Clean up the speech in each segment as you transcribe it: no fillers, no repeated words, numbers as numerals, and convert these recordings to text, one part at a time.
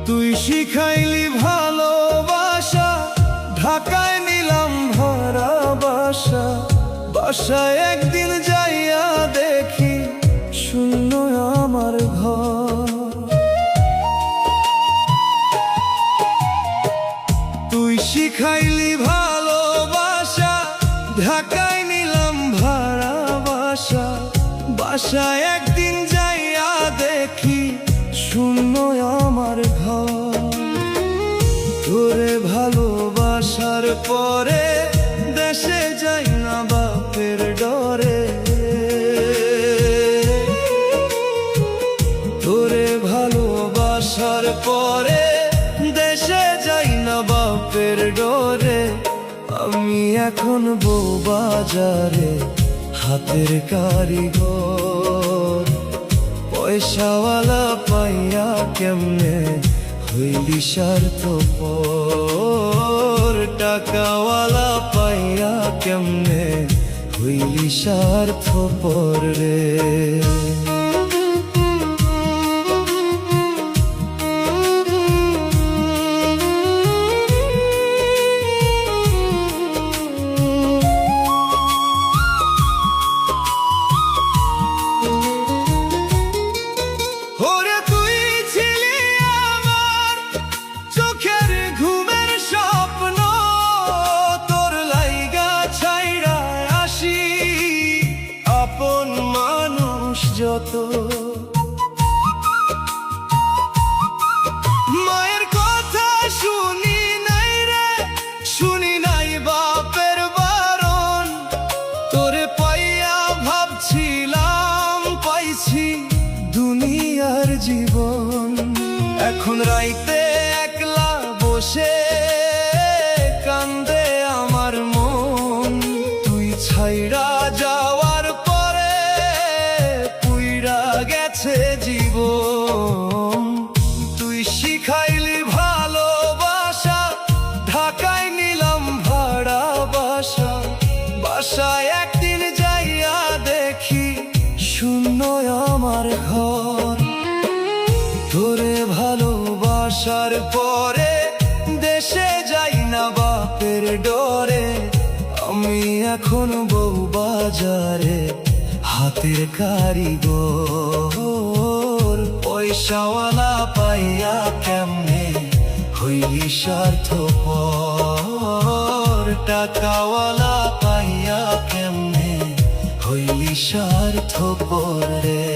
তুই শিখাইলি ভালোবাসা, ঢাকায় নিলাম ভাড়া বাসা। বাসায় একদিন যাইয়া দেখি শূন্য আমার ঘর। তুই শিখাইলি ভালোবাসা, ঢাকায় নিলাম ভাড়া বাসা। বাসায় একদিন যাইয়া দেখি শূন্য আমার ঘর। তোরে ভালোবাসার পরে দেশে যাই না বাপের ডরে। তোরে ভালোবাসার পরে দেশে যাই না বাপের ডরে। আমি এখন বউ বাজারে হাতের কারিগর। পয়সাওয়ালা পাইয়া কেমনে হইলি স্বার্থপর। টাকাওয়ালা পাইয়া কেমনে হইলি স্বার্থপর রে। যত মায়ের কথা শুনি নাই রে, শুনি নাই বাপের বারণ। তোরে পাইয়া ভাবছিলাম পাইছি দুনিয়ার জীবন। এখন রাইতে একলা বসে কান্দে আমার মন। তুই ছাইরা যাওয়ার পরে পুইরা গেছে জীবন। তুই শিখাইলি ভালোবাসা, ঢাকায় নিলাম ভাড়া বাসা। বাসায় একদিন যাইয়া দেখি শূন্য আমার ঘর। তোরে ভালোবাসার পরে দেশে যাই না বাপের ডরে। আমি এখন বউ বাজারে হাতের কারিগর। পয়সাওয়ালা পাইয়া কেমনে হইলি স্বার্থপর। টাকাওয়ালা পাইয়া কেমনে হইলি স্বার্থপর রে।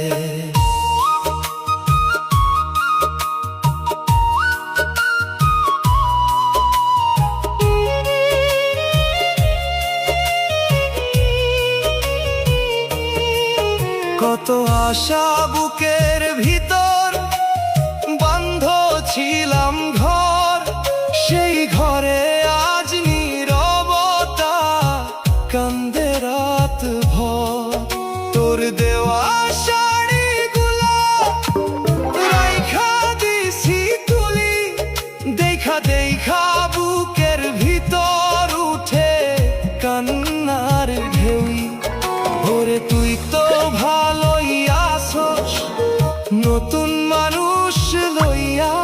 কত আশা বুকের ভিতর বন্ধ ছিলাম ঘর। সেই ঘরে আজ নীরবতা কান্দে রাত ভর। তোর দেওয়া শাড়িগুলা রাইখা দিছি তুলি। দেখা দেখা বুকের ভিতর উঠে কান্নার ঢেউই। ওরে তুই তো ভালোই আছোস নতুন মানুষ লইয়া।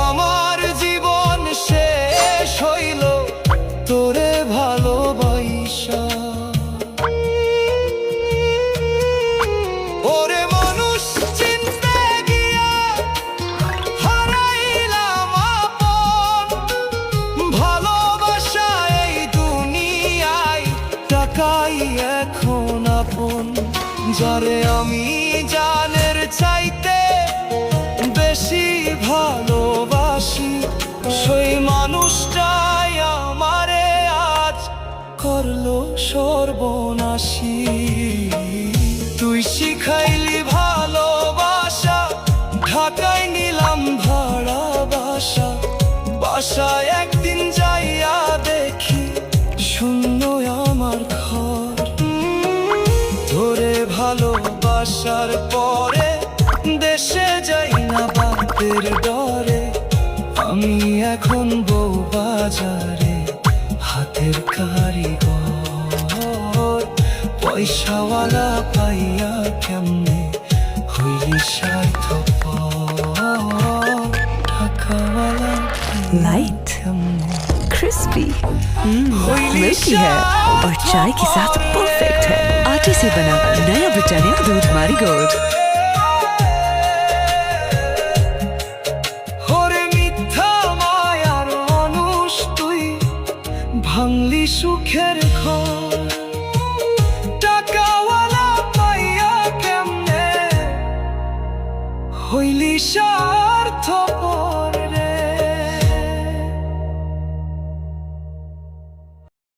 আমার জীবন শেষ হইল তোরে ভালোবাসা। ওরে মানুষ চিনতে গিয়া হারাইলাম আপন। ভালোবাসা এই দুনিয়ায় টাকাই এখন আপন। যারে আমি জানের চাইতে বেশি ভালোবাসি, সেই মানুষটাই আমারে আজ করলো সর্বনাশী। তুই শিখাইলি ভালোবাসা, ঢাকায় নিলাম ভাড়া বাসা। বাসায় একদিন যাইয়া দেখি শূন্য আমার ঘর। তোরে ভালোবাসার পরে দেশে যাই না বাপের ডরে। আমি এখন বউ বাজারে হাতের কারিগর। পয়সাওয়ালা পাইয়া কেমনে হইলি স্বার্থপর। लाइट, क्रिस्पी, मिल्की है और चाय के साथ परफेक्ट है। आटे से बना नया ब्रिटानिया दूध मारी गोल्ड। ভাঙলি সুখের ঘর টাকাওয়ালা পাইয়া কেমনে হইলি